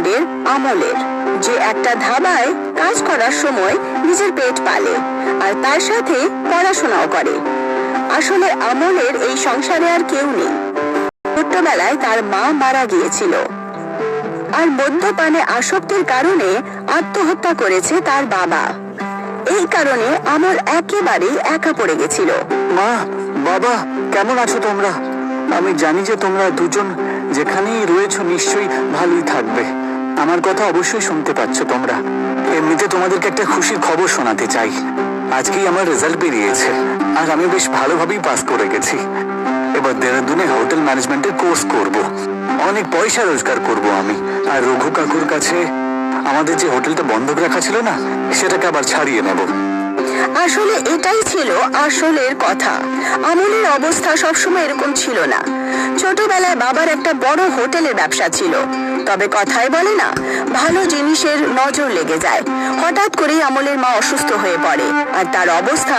হাজবেন্ডের আমলের, যে একটা ধাবায় কাজ করার সময় নিজের পেট পালে আর তার সাথে পড়াশোনাও করে। আসলে আমলের এই সংসারে আর কেউ নেই। ছোট্টবেলায় তার মা মারা গিয়েছিল আর মদ্যপানে আসক্তির কারণে আত্মহত্যা করেছে তার বাবা। এই কারণে আমল একেবারেই একা পড়ে গেছিল। মা, বাবা, কেমন আছো তোমরা? আমি জানি যে তোমরা দুজন যেখানেই রয়েছো নিশ্চয়ই ভালোই থাকবে। আমার কথা অবশ্যই শুনতে পাচ্ছ তোমরা। এমনিতে তোমাদেরকে একটা খুশির খবর শোনাতে চাই। আজকেই আমার রেজাল্ট বেরিয়েছে আর আমি বেশ ভালোভাবেই পাস করে গেছি। এবার দেরাদুনে হোটেল ম্যানেজমেন্টের কোর্স করব। অনেক পয়সা রোজগার করব আমি। আর রঘু কাকুর কাছে আমাদের যে হোটেলটা বন্ধক রাখা ছিল না, সেটাকে আবার ছাড়িয়ে নেব। আসলে এটাই ছিল আসলের কথা। আমলের অবস্থা সবসময় এরকম ছিল না। ছোটবেলায় বাবার একটা বড় হোটেলের ব্যবসা ছিল, তবে কথায় বলে না, ভালো জিনিসের নজর লেগে যায়। হঠাৎ করেই আমলের মা অসুস্থ হয়ে পড়ে আর তার অবস্থা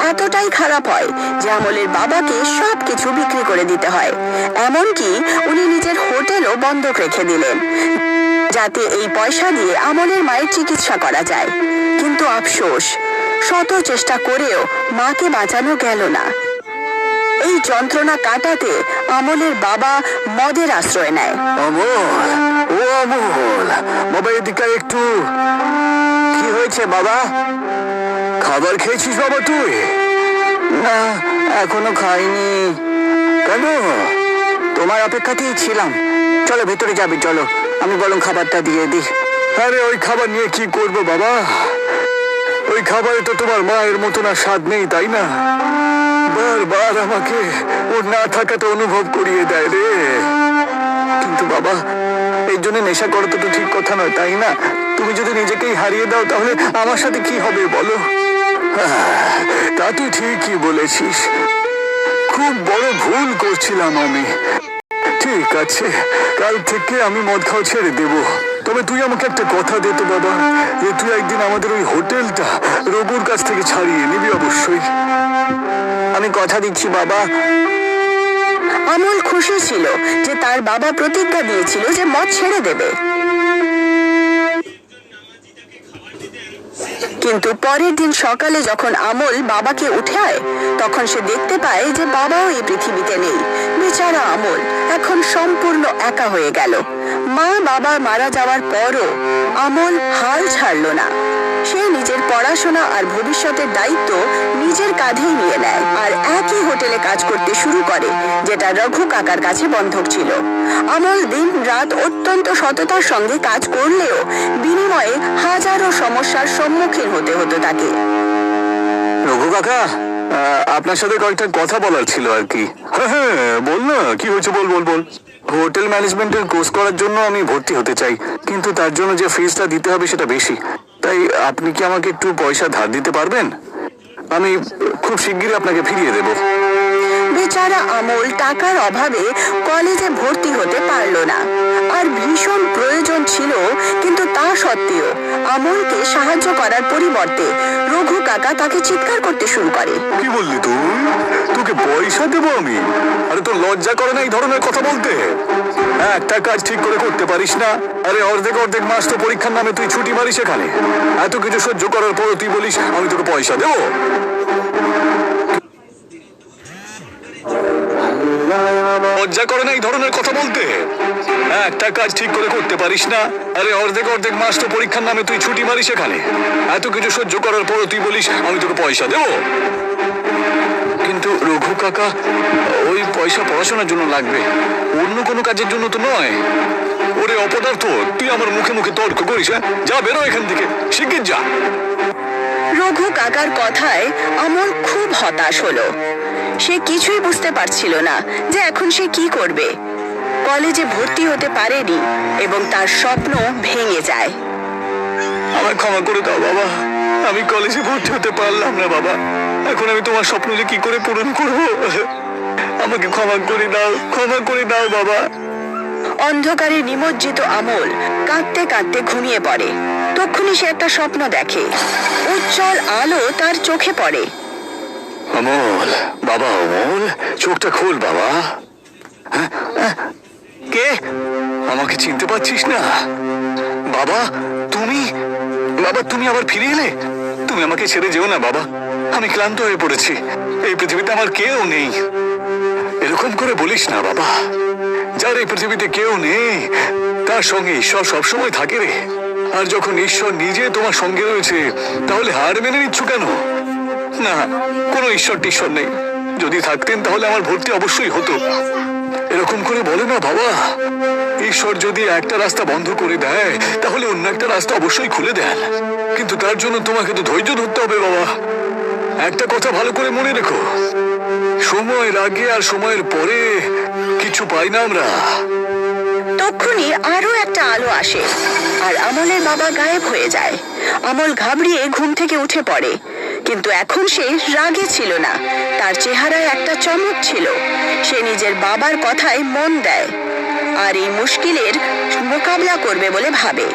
এতটাই খারাপ হয় যে আমলের বাবাকে সবকিছু বিক্রি করে দিতে হয়। এমনকি উনি নিজের হোটেলও বন্ধক রেখে দিলেন, যাতে এই পয়সা দিয়ে আমলের মায়ের চিকিৎসা করা যায়। কিন্তু আফসোস, শত চেষ্টা করেও মাকে বাঁচানো গেল না। এই যন্ত্রণা কাটাতে আমলের বাবা মদের আশ্রয় নেয়। অমল, ও অমল, বাবা এদিকে একটু। কি হয়েছে বাবা? খাবার খেয়েছিস বাবা তুই? না, এখনো খাইনি। কেন? তোমার অপেক্ষাতেই ছিলাম। চলো ভেতরে যাবে, চলো, আমি বরং খাবারটা দিয়ে দিই। আরে ওই খাবার নিয়ে কি করবো বাবা? ওই খাবারে তো তোমার মায়ের মতন আর স্বাদ নেই, তাই না? বারবার আমাকে ওর না থাকাটা অনুভব করিয়ে দেয় রে। কিন্তু বাবা, এই জন্য নেশা করা তো ঠিক কথা নয়, তাই না? তুমি যদি নিজেকেই হারিয়ে দাও তাহলে আমার সাথে কি হবে বলো? তা তুই ঠিকই বলেছিস। খুব বড় ভুল করছিলাম আমি। ঠিক আছে, কাল থেকে আমি মদ খাওয়া ছেড়ে দেব। তবে তুই আমাকে একটা কথা দে তো বাবা, যে তুই একদিন আমাদের ওই হোটেলটা রঘুর কাছ থেকে ছাড়িয়ে নিবি অবশ্যই। আমি কথা দিচ্ছি বাবা। আমল খুশি ছিল যে তার বাবা প্রতিজ্ঞা দিয়েছিল যে মদ ছেড়ে দেবে। কিন্তু পরের দিন সকালে যখন আমল বাবাকে উঠায়, তখন সে দেখতে পায় যে বাবাও এই পৃথিবীতে নেই। বেচারা আমল এখন সম্পূর্ণ একা হয়ে গেল। মা বাবা মারা যাওয়ার পরও আমল হাল ছাড়ল না। সে নিজের পড়াশোনা আর ভবিষ্যতের দায়িত্ব নিজের কাঁধেই নিয়ে নেয় আর একই হোটেলে কাজ করতে শুরু করে, যেটা রঘু কাকার কাছে বন্ধক ছিল। আমল দিন রাত অত্যন্ত সততার সঙ্গে কাজ করলেও বিনিময়ে হাজারো সমস্যার সম্মুখীন হতে হতো তাকে। রঘু কাকা, আপনার সাথে কয়েকটা কথা বলার ছিল আর কি। হ্যাঁ, বল না, কি হয়েছে? বল বল বল। হোটেল ম্যানেজমেন্টের কোর্স করার জন্য আমি ভর্তি হতে চাই, কিন্তু তার জন্য যে ফিসটা দিতে হবে সেটা বেশি। তাই আপনি কি আমাকে একটু পয়সা ধার দিতে পারবেন? আমি খুব শিগগিরই আপনাকে ফিরিয়ে দেব। বেচারা আমল টাকার অভাবে কলেজে ভর্তি হতে পারল না, আর ভীষণ প্রয়োজন ছিল। কিন্তু তা সত্ত্বেও আমলকে সাহায্য করার পরিবর্তে রঘু কাকা তাকে চিৎকার করতে শুরু করে। কি বললি তুই? তোকে পয়সা দেবো আমি? আরে তোর লজ্জা করে না এই ধরনের কথা বলতে? একটা কাজ ঠিক করে করতে পারিস না? আরে অর্ধেক অর্ধেক মাস তো পরীক্ষার নামে তুই ছুটি মারিস এখানে। এত কিছু সহ্য করার পরও তুই বলিস আমি তোকে পয়সা দেবো? লজ্জা করে না এই ধরনের কথা বলতে? একটা কাজ ঠিক করে করতে পারিস না? আরে অর্ধেক অর্ধেক মাস তো পরীক্ষার নামে তুই ছুটি মারিস এখানে। এত কিছু সহ্য করার পরও তুই বলিস আমি তোকে পয়সা দেবো? কিন্তু রঘু কাকা, ওই পয়সা পড়াশোনার জন্য লাগবে, অন্য কোনো কাজের জন্য তো নয়। ওরে অপদার্থ, তুই আমার মুখে মুখে তর্ক করিস? যা, বেরো এখান থেকে, শিগগির যা। রঘু কাকার কথায় আমল খুব হতাশ হলো। সে কিছুই বুঝতে পারছিল না যে এখন সে কি করবে। কলেজে ভর্তি হতে পারেনি এবং তার স্বপ্ন ভেঙে যায়। আমায় ক্ষমা করে দাও বাবা, আমি কলেজে ভর্তি হতে পারলাম না বাবা। এখন আমি তোমার স্বপ্ন যে কি করে পূরণ করব? আমাকে ক্ষমা করে দাও, ক্ষমা করে দাও বাবা। অন্ধকারে নিমজ্জিত আমল কাঁদতে কাঁদতে ঘুমিয়ে পড়ে। তখনই সে একটা স্বপ্ন দেখে। উজ্জ্বল আলো তার চোখে পড়ে। অমল, বাবা অমল, চোখটা খোল বাবা। কে? আমাকে চিনতে পারছিস না? বাবা তুমি তুমি আবার ফিরে এলে? তুমি আমাকে ছেড়ে যেও না বাবা, আমি ক্লান্ত হয়ে পড়েছি, এই পৃথিবীতে আমার কেউ নেই। এরকম করে বলিস না বাবা, যার এই পৃথিবীতে কেউ নেই তার সঙ্গে ঈশ্বর সবসময় থাকে রে। আর যখন ঈশ্বর নিজে তোমার সঙ্গে রয়েছে তাহলে হার মেনে নিচ্ছ কেন? না, কোনো ঈশ্বর টিশ্বর নেই, যদি থাকতেন তাহলে আমার ভর্তি অবশ্যই হতো। এরকম করে বলে না বাবা, ঈশ্বর যদি একটা রাস্তা বন্ধ করে দেয় তাহলে অন্য একটা রাস্তা অবশ্যই খুলে দেন, কিন্তু তার জন্য তোমাকে তো ধৈর্য ধরতে হবে বাবা। একটা কথা ভালো করে মনে রেখো, সময়ের আগে আর সময়ের পরে কিছু পাই না আমরা। তক্ষুনি আরো একটা আলো আসে আর আমলের বাবা গায়েব হয়ে যায়। আমল ঘাবড়িয়ে ঘুম থেকে উঠে পড়ে, কিন্তু এখন সে রাগে ছিল না, তার চেহারায় একটা চমক ছিল। সে নিজের বাবার কথায় মন দেয় আর এই মুশকিলের মোকাবিলা করবে বলে ভাবে।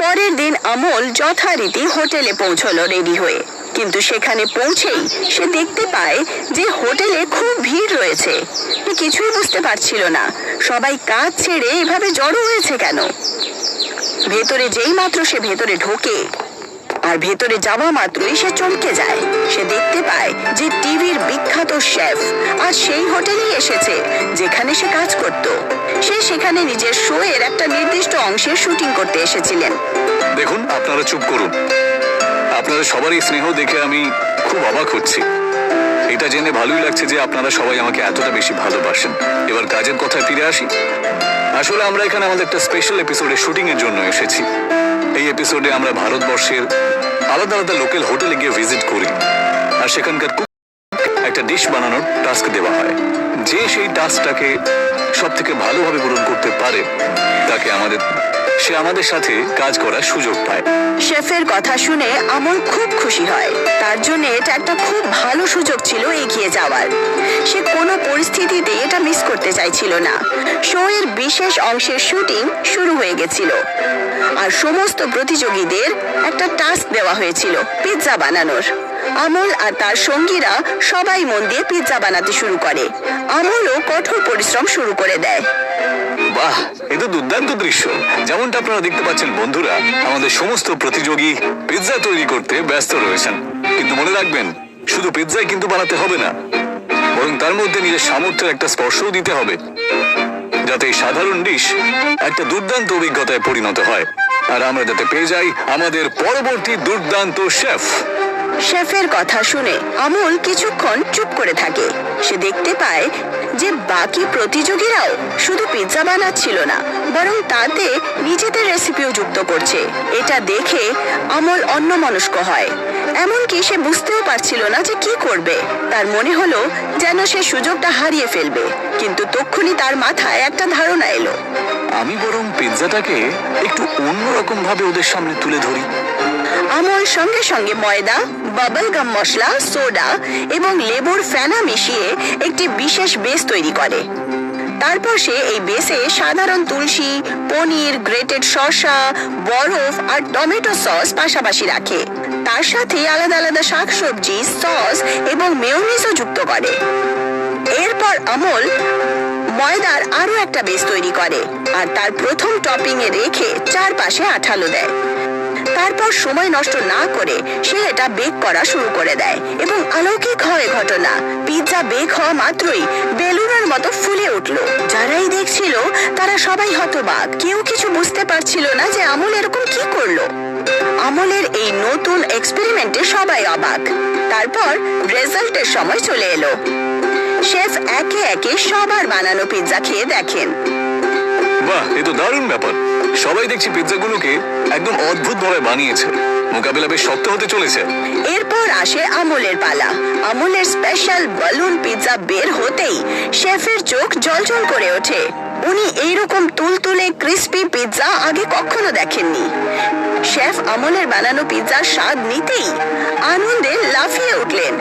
পরের দিন আমল যথারীতি হোটেলে পৌঁছলো রেডি হয়ে, কিন্তু সেখানে পৌঁছেই সে দেখতে পায় যে হোটেলে খুব ভিড় রয়েছে। সে কিছুই বুঝতে পারছিল না, সবাই কাজ ছেড়ে এভাবে জড়ো হয়েছে কেন। ভেতরে যেই মাত্র সে ভেতরে ঢোকে আর ভেতরে যাওয়া মাত্রই সে চমকে যায়। সে দেখতে পায় যে টিভির বিখ্যাত শেফ আজ সেই হোটেলেই এসেছে যেখানে সে কাজ করত। সে সেখানে নিজের শো এর একটা নির্দিষ্ট অংশের শুটিং করতে এসেছিলেন। দেখুন, আপনারা চুপ করুন, আপনাদের সবারই স্নেহ দেখে আমি খুব অবাক হচ্ছি। এটা জেনে ভালোই লাগছে যে আপনারা সবাই আমাকে এতটা বেশি ভালোবাসেন। এবার কাজের কথায় ফিরে আসি। আসলে আমরা এখানে আমাদের একটা স্পেশাল এপিসোডে শুটিং এর জন্য এসেছি। এই এপিসোডে আমরা ভারতবর্ষের আলাদা আলাদা লোকাল হোটেলে গিয়ে ভিজিট করি আর সেখানকার একটা ডিশ বানানোর টাস্ক দেওয়া হয়। যে সেই টাস্কটাকে সব থেকে ভালোভাবে পূরণ করতে পারে তাকে সে আমাদের সাথে কাজ করার সুযোগ পায়। শেফের কথা শুনে আমল খুব খুশি হয়, তার জন্য এটা একটা খুব ভালো সুযোগ ছিল এগিয়ে যাওয়ার। সে কোনো পরিস্থিতিতে এটা মিস করতে চাইছিল না। শো এর বিশেষ অংশের শুটিং শুরু হয়ে গেছিল আর সমস্ত প্রতিযোগীদের একটা টাস্ক দেওয়া হয়েছিল পিৎজা বানানোর। আমল আর তার সঙ্গীরা সবাই মন দিয়ে পিৎজা বানাতে শুরু করে। আমলও কঠোর পরিশ্রম শুরু করে দেয়। বাহ, এ তো দুর্দান্ত দৃশ্য। যেমনটা আপনারা দেখতে পাচ্ছেন বন্ধুরা, আমাদের সমস্ত প্রতিযোগী পিৎজা তৈরি করতে ব্যস্ত রয়েছেন। কিন্তু মনে রাখবেন, শুধু পিৎজাই কিন্তু বানাতে হবে না, বরং তার মধ্যে নিজের সামর্থ্যের একটা স্পর্শও দিতে হবে, যাতে এই সাধারণ ডিশ একটা দুর্দান্ত অভিজ্ঞতায় পরিণত হয় আর আমরা যাতে পেয়ে যাই আমাদের পরবর্তী দুর্দান্ত শেফ। শেফের কথা শুনে আমল কিছুক্ষণ চুপ করে থাকে। সে দেখতে পায় যে বাকি প্রতিযোগীরাও শুধু পিৎজা বানাচ্ছিল না, বরং তাতে নিজেদের রেসিপিও যুক্ত করছে। এটা দেখে আমল অন্যমনস্ক হয়, এমনকি সে বুঝতেও পারছিল না যে কি করবে। তার মনে হলো যেন সে সুযোগটা হারিয়ে ফেলবে, কিন্তু তক্ষুনি তার মাথায় একটা ধারণা এলো। আমি বরং পিৎজাটাকে একটু অন্যরকম ভাবে ওদের সামনে তুলে ধরি। আমল সঙ্গে সঙ্গে ময়দা, বাবল গাম মশলা, সোডা এবং লেবুর ফেনা মিশিয়ে একটি বিশেষ বেস তৈরি করে। তারপর সে এই বেসে সাধারণ তুলসী, পনির, গ্রেটেড শসা, বরফ আর টমেটো সস পাশাপাশি রাখে। তার সাথে আলাদা আলাদা শাকসবজি, সস এবং মেয়োনিজও যুক্ত করে। এরপর আমল ময়দার আরো একটা বেস তৈরি করে আর তার প্রথম টপিং এ রেখে চারপাশে আঠালো দেয়। তারপর সময় নষ্ট না করে সে এটা বেক করা শুরু করে দেয় এবং অলৌকিক হয় ঘটনা। পিৎজা বেক হওয়া মাত্রই বেলুনের মতো ফুলে উঠলো। যারাই দেখছিল তারা সবাই হতবাক, কেউ কিছু বুঝতে পারছিল না যে আমল এরকম কি করলো। আমলের এই নতুন এক্সপেরিমেন্টে সবাই অবাক। তারপর রেজাল্টের সময় চলে এলো। শেফ একে একে সবার বানানো পিৎজা খেয়ে দেখেন। বাহ, এ তো দারুণ ব্যাপার। সবাই দেখছি পিৎজাগুলোকে একদম অদ্ভুত ভাবে বানিয়েছে। মোকাবিলা বেশ শক্ত হতে চলেছে। এরপর আসে আমলের পালা। আমলের স্পেশাল বালুন পিৎজা বের হতেই শেফের চোখ জলজল করে ওঠে। উনি এইরকম তুলতুলে ক্রিস্পি পিৎজা আগে কখনো দেখেননি। শেফ আমলের বানানো পিৎজার স্বাদ নিতেই আনন্দে লাফিয়ে উঠলেন,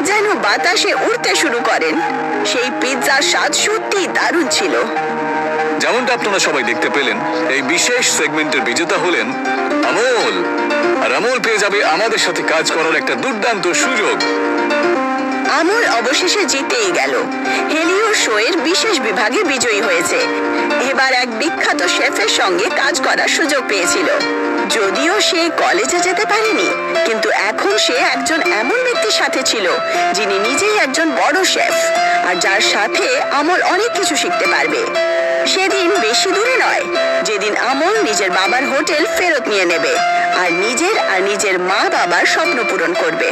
যেন বাতাসে উড়তে শুরু করেন। সেই পিৎজার স্বাদ সত্যি দারুণ ছিল। যেমনটা আপনারা সবাই দেখতে পেলেন, এই বিশেষ সেগমেন্টের বিজেতা হলেন আমল। আর আমল পেয়ে যাবে আমাদের সাথে কাজ করার একটা দুর্দান্ত সুযোগ। আমল অবশেষে জিতেই গেল। হেলিও শো এর বিশেষ বিভাগে বিজয়ী হয়েছে। এবার এক বিখ্যাত শেফের সঙ্গে কাজ করার সুযোগ পেয়েছিল। যদিও সে কলেজে যেতে পারেনি, কিন্তু এখন সে একজন এমন ব্যক্তির সাথে ছিল যিনি নিজেই একজন বড় শেফ, আর যার সাথে আমল অনেক কিছু শিখতে পারবে। সেদিন বেশি দূরে নয়, যেদিন আমল নিজের বাবার হোটেল ফেরত নিয়ে নেবে আর নিজের মা বাবার স্বপ্ন পূরণ করবে।